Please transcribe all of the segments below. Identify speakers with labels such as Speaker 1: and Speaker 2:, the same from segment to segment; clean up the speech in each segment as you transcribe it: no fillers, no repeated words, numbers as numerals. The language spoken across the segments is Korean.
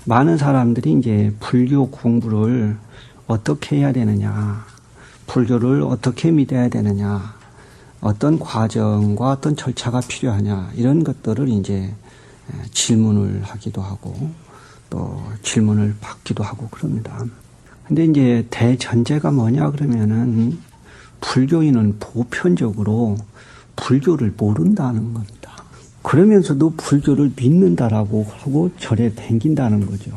Speaker 1: 많은 사람들이 이제 불교 공부를 어떻게 해야 되느냐, 불교를 어떻게 믿어야 되느냐, 어떤 과정과 어떤 절차가 필요하냐, 이런 것들을 이제 질문을 하기도 하고 또 질문을 받기도 하고 그럽니다. 근데 이제 대전제가 뭐냐 그러면은 불교인은 보편적으로 불교를 모른다는 겁니다. 그러면서도 불교를 믿는다라고 하고 절에 댕긴다는 거죠.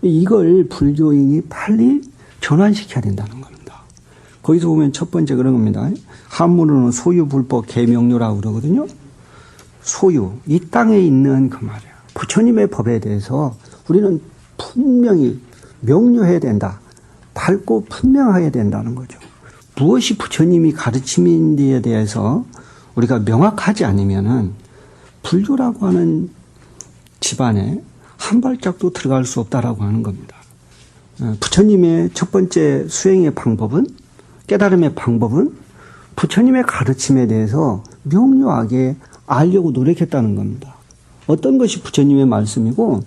Speaker 1: 이걸 불교인이 빨리 전환시켜야 된다는 겁니다. 거기서 보면 첫 번째 그런 겁니다. 한문으로는 소유불법 계명료라고 그러거든요. 소유, 이 땅에 있는 그 말이에요. 부처님의 법에 대해서 우리는 분명히 명료해야 된다. 밝고 분명해야 된다는 거죠. 무엇이 부처님이 가르침인지에 대해서 우리가 명확하지 않으면은 불교라고 하는 집안에 한 발짝도 들어갈 수 없다라고 하는 겁니다. 부처님의 첫 번째 수행의 방법은, 깨달음의 방법은 부처님의 가르침에 대해서 명료하게 알려고 노력했다는 겁니다. 어떤 것이 부처님의 말씀이고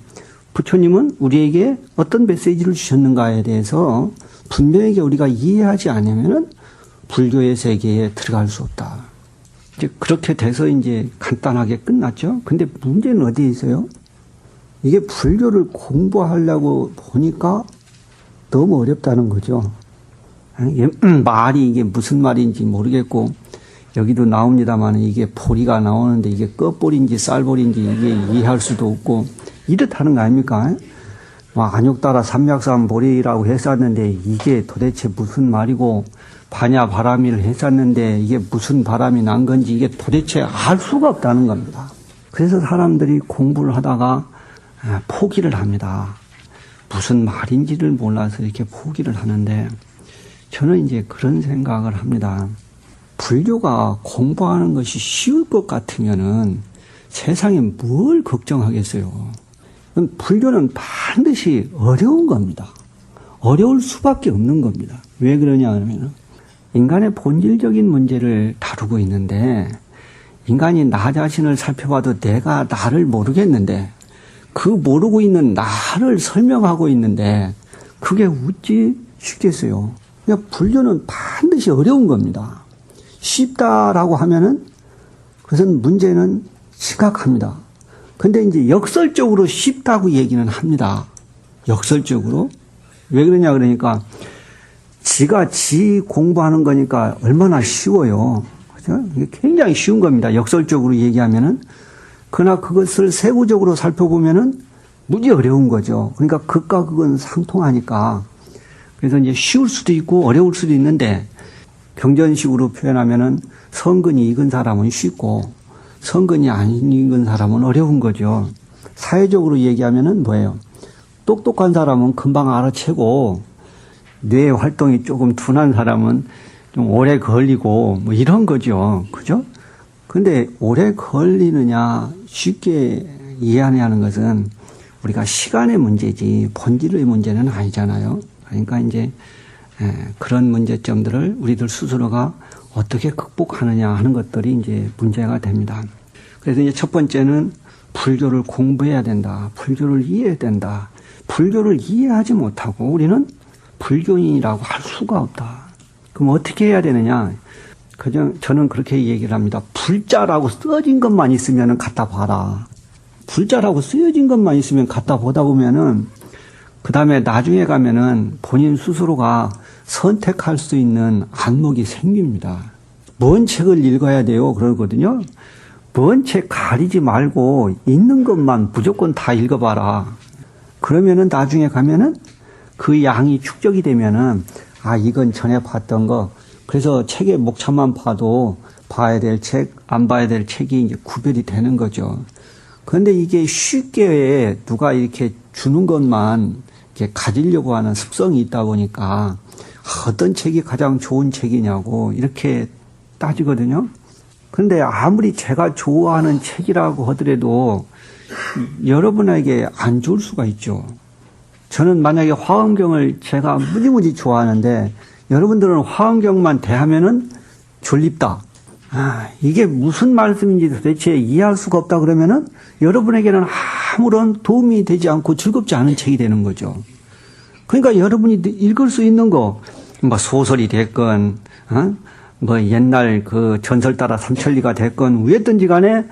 Speaker 1: 부처님은 우리에게 어떤 메시지를 주셨는가에 대해서 분명하게 우리가 이해하지 않으면은 불교의 세계에 들어갈 수 없다. 이제 그렇게 돼서 이제 간단하게 끝났죠. 근데 문제는 어디에 있어요? 이게 불교를 공부하려고 보니까 너무 어렵다는 거죠. 말이 이게 무슨 말인지 모르겠고, 여기도 나옵니다만 이게 보리가 나오는데 이게 끝보리인지 쌀보리인지 이게 이해할 수도 없고, 이렇다는 거 아닙니까? 안욕 따라 삼약삼 보리라고 했었는데 이게 도대체 무슨 말이고, 반야 바람이를 했었는데 이게 무슨 바람이 난 건지 이게 도대체 알 수가 없다는 겁니다. 그래서 사람들이 공부를 하다가 포기를 합니다. 무슨 말인지를 몰라서 이렇게 포기를 하는데, 저는 이제 그런 생각을 합니다. 불교가 공부하는 것이 쉬울 것 같으면은 세상에 뭘 걱정하겠어요. 불교는 반드시 어려운 겁니다. 어려울 수밖에 없는 겁니다. 왜 그러냐 하면 인간의 본질적인 문제를 다루고 있는데, 인간이 나 자신을 살펴봐도 내가 나를 모르겠는데, 그 모르고 있는 나를 설명하고 있는데 그게 어찌 쉽겠어요. 그러니까 불교는 반드시 어려운 겁니다. 쉽다라고 하면은 그것은 문제는 심각합니다. 근데 이제 역설적으로 쉽다고 얘기는 합니다. 역설적으로. 왜 그러냐 그러니까 지가 지 공부하는 거니까 얼마나 쉬워요. 그죠? 이게 굉장히 쉬운 겁니다. 역설적으로 얘기하면은. 그러나 그것을 세부적으로 살펴보면은 무지 어려운 거죠. 그러니까 극과 극은 상통하니까. 그래서 이제 쉬울 수도 있고 어려울 수도 있는데, 경전식으로 표현하면은 성근이 익은 사람은 쉽고 성근이 안 익은 사람은 어려운 거죠. 사회적으로 얘기하면은 뭐예요? 똑똑한 사람은 금방 알아채고 뇌 활동이 조금 둔한 사람은 좀 오래 걸리고 뭐 이런 거죠. 그죠? 근데 오래 걸리느냐 쉽게 이해하느냐는 것은 우리가 시간의 문제지 본질의 문제는 아니잖아요. 그러니까 이제 그런 문제점들을 우리들 스스로가 어떻게 극복하느냐 하는 것들이 이제 문제가 됩니다. 그래서 이제 첫 번째는 불교를 공부해야 된다. 불교를 이해해야 된다. 불교를 이해하지 못하고 우리는 불교인이라고 할 수가 없다. 그럼 어떻게 해야 되느냐? 그냥 저는 그렇게 얘기를 합니다. 불자라고 쓰여진 것만 있으면 갖다 봐라. 불자라고 쓰여진 것만 있으면 갖다 보다 보면은 그 다음에 나중에 가면은 본인 스스로가 선택할 수 있는 안목이 생깁니다. 뭔 책을 읽어야 돼요? 그러거든요. 뭔 책 가리지 말고 있는 것만 무조건 다 읽어봐라. 그러면은 나중에 가면은 그 양이 축적이 되면은 이건 전에 봤던 거. 그래서 책의 목차만 봐도 봐야 될 책, 안 봐야 될 책이 이제 구별이 되는 거죠. 그런데 이게 쉽게 누가 이렇게 주는 것만 이렇게 가지려고 하는 습성이 있다 보니까 어떤 책이 가장 좋은 책이냐고 이렇게 따지거든요. 그런데 아무리 제가 좋아하는 책이라고 하더라도 여러분에게 안 좋을 수가 있죠. 저는 만약에 화엄경을 제가 무지무지 좋아하는데 여러분들은 화엄경만 대하면은 졸립다. 이게 무슨 말씀인지 도대체 이해할 수가 없다 그러면은 여러분에게는 아무런 도움이 되지 않고 즐겁지 않은 책이 되는 거죠. 그러니까 여러분이 읽을 수 있는 거, 뭐 소설이 됐건, 뭐 옛날 그 전설 따라 삼천리가 됐건, 왜든지 간에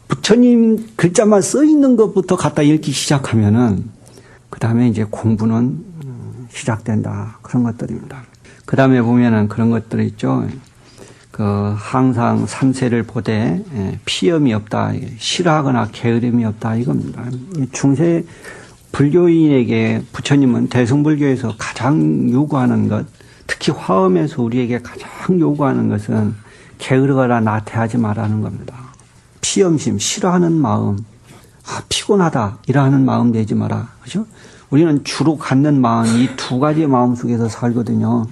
Speaker 1: 부처님 글자만 써 있는 것부터 갖다 읽기 시작하면은, 그 다음에 이제 공부는 시작된다. 그런 것들입니다. 그 다음에 보면은 그런 것들이 있죠. 항상 삼세를 보되 피염이 없다. 싫어하거나 게으름이 없다. 이겁니다. 중세 불교인에게 부처님은 대승불교에서 가장 요구하는 것, 특히 화엄에서 우리에게 가장 요구하는 것은 게으르거나 나태하지 말라는 겁니다. 피염심, 싫어하는 마음, 피곤하다, 이러하는 마음 내지 마라. 그죠? 우리는 주로 갖는 마음, 이 두 가지의 마음 속에서 살거든요.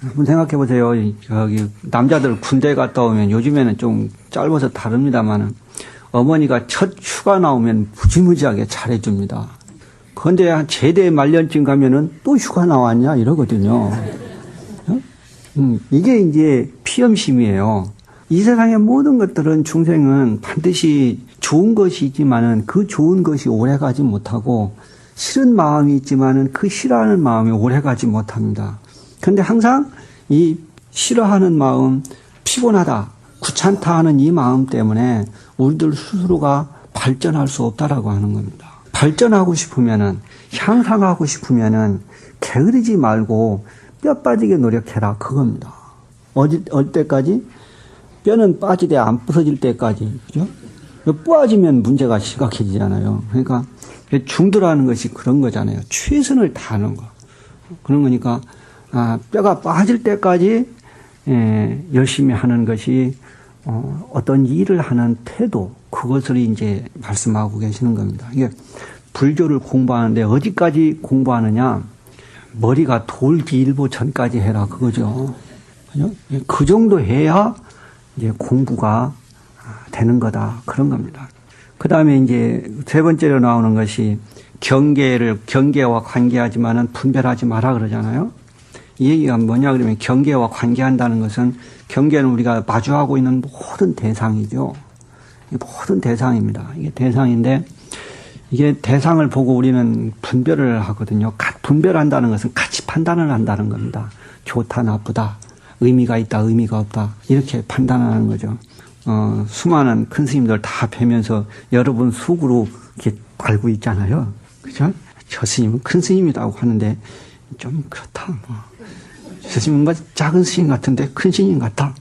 Speaker 1: 한번 생각해 보세요. 남자들 군대 갔다 오면 요즘에는 좀 짧아서 다릅니다만 어머니가 첫 휴가 나오면 무지무지하게 잘해줍니다. 그런데 한 제대 말년쯤 가면은 또 휴가 나왔냐 이러거든요. 이게 이제 피염심이에요. 이 세상의 모든 것들은 중생은 반드시 좋은 것이지만은 그 좋은 것이 오래가지 못하고 싫은 마음이 있지만은 그 싫어하는 마음이 오래가지 못합니다. 그런데 항상 이 싫어하는 마음, 피곤하다, 귀찮다 하는 이 마음 때문에 우리들 스스로가 발전할 수 없다라고 하는 겁니다. 발전하고 싶으면은, 향상하고 싶으면은 게으르지 말고 뼈 빠지게 노력해라. 그겁니다. 어디 때까지? 뼈는 빠지되 안 부서질 때까지. 그죠? 부러지면 문제가 심각해지잖아요. 그러니까 중도라는 것이 그런 거잖아요. 최선을 다하는 거. 그런 거니까 뼈가 빠질 때까지 열심히 하는 것이 어떤 일을 하는 태도, 그것을 이제 말씀하고 계시는 겁니다. 이게 불교를 공부하는데 어디까지 공부하느냐? 머리가 돌기 일보 전까지 해라. 그거죠. 그죠? 그 정도 해야 이제 공부가 되는 거다. 그런 겁니다. 그 다음에 이제 세 번째로 나오는 것이 경계와 관계하지만은 분별하지 마라 그러잖아요. 이 얘기가 뭐냐 그러면 경계와 관계한다는 것은 경계는 우리가 마주하고 있는 모든 대상이죠. 모든 대상입니다. 이게 대상인데 이게 대상을 보고 우리는 분별을 하거든요. 분별한다는 것은 가치 판단을 한다는 겁니다. 좋다, 나쁘다, 의미가 있다, 의미가 없다 이렇게 판단하는 거죠. 수많은 큰 스님들 다 뵈면서 여러분 속으로 이렇게 알고 있잖아요. 그죠? 저 스님은 큰 스님이라고 하는데 좀 그렇다. 저 스님은 작은 스님 같은데 큰 스님 같다.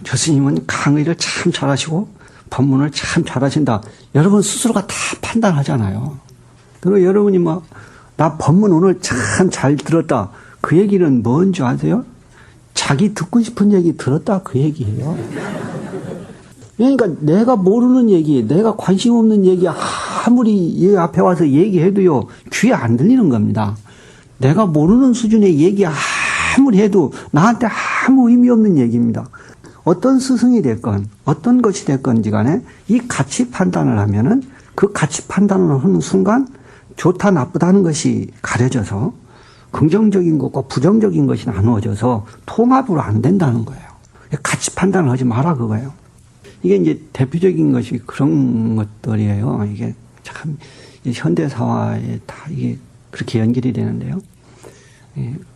Speaker 1: 저 스님은 강의를 참 잘하시고 법문을 참 잘하신다. 여러분 스스로가 다 판단하잖아요. 그리고 여러분이 나 법문 오늘 참 잘 들었다. 그 얘기는 뭔지 아세요? 자기 듣고 싶은 얘기 들었다 그 얘기예요. 그러니까 내가 모르는 얘기, 내가 관심 없는 얘기 아무리 얘 앞에 와서 얘기해도요 귀에 안 들리는 겁니다. 내가 모르는 수준의 얘기 아무리 해도 나한테 아무 의미 없는 얘기입니다. 어떤 스승이 됐건 어떤 것이 됐건지 간에 이 가치 판단을 하면은 그 가치 판단을 하는 순간 좋다 나쁘다 하는 것이 가려져서 긍정적인 것과 부정적인 것이 나누어져서 통합으로 안 된다는 거예요. 가치 판단을 하지 마라 그거예요. 이게 이제 대표적인 것이 그런 것들이에요. 이게 참 현대사화에 다 이게 그렇게 연결이 되는데요.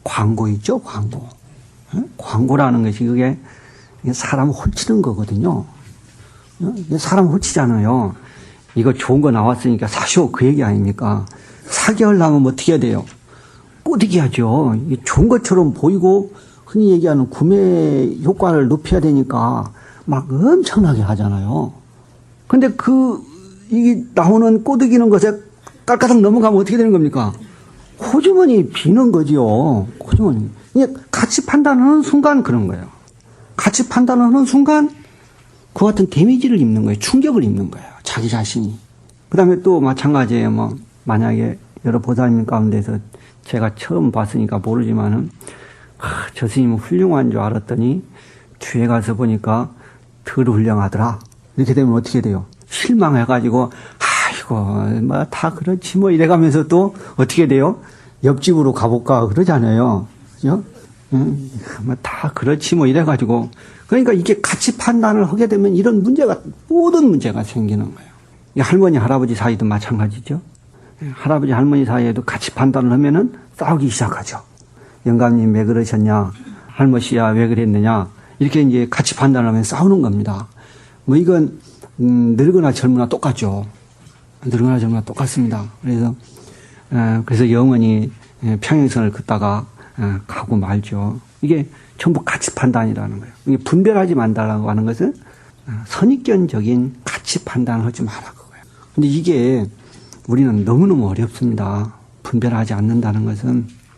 Speaker 1: 광고 있죠, 광고. 광고라는 것이 그게 사람 홀치는 거거든요. 사람 홀치잖아요. 이거 좋은 거 나왔으니까 사쇼 그 얘기 아닙니까? 사게 하려면 어떻게 해야 돼요? 꼬드기 하죠. 좋은 것처럼 보이고 흔히 얘기하는 구매 효과를 높여야 되니까 막 엄청나게 하잖아요. 근데 이게 나오는 꼬드기는 것에 깔깔딱 넘어가면 어떻게 되는 겁니까? 호주머니 비는 거지요. 호주머니. 이게 가치 판단하는 순간 그런 거예요. 가치 판단하는 순간 그 같은 데미지를 입는 거예요. 충격을 입는 거예요. 자기 자신이. 그 다음에 또 마찬가지예요. 만약에 여러 보살님 가운데서 제가 처음 봤으니까 모르지만은, 저 스님은 훌륭한 줄 알았더니, 뒤에 가서 보니까 덜 훌륭하더라. 이렇게 되면 어떻게 돼요? 실망해가지고, 아이고, 다 그렇지 이래가면서 또 어떻게 돼요? 옆집으로 가볼까 그러잖아요. 그죠? 다 그렇지 이래가지고. 그러니까 이게 가치 판단을 하게 되면 이런 문제가, 모든 문제가 생기는 거예요. 이 할머니, 할아버지 사이도 마찬가지죠. 할아버지, 할머니 사이에도 같이 판단을 하면은 싸우기 시작하죠. 영감님 왜 그러셨냐? 할머니야 왜 그랬느냐? 이렇게 이제 같이 판단을 하면 싸우는 겁니다. 뭐 이건, 늙거나 젊으나 똑같죠. 늙거나 젊으나 똑같습니다. 그래서 영원히 평행선을 걷다가 가고 말죠. 이게 전부 가치 판단이라는 거예요. 이게 분별하지 말라고 하는 것은 선입견적인 가치 판단을 하지 마라 그거예요. 근데 이게 우리는 너무너무 어렵습니다. 분별하지 않는다는 것은.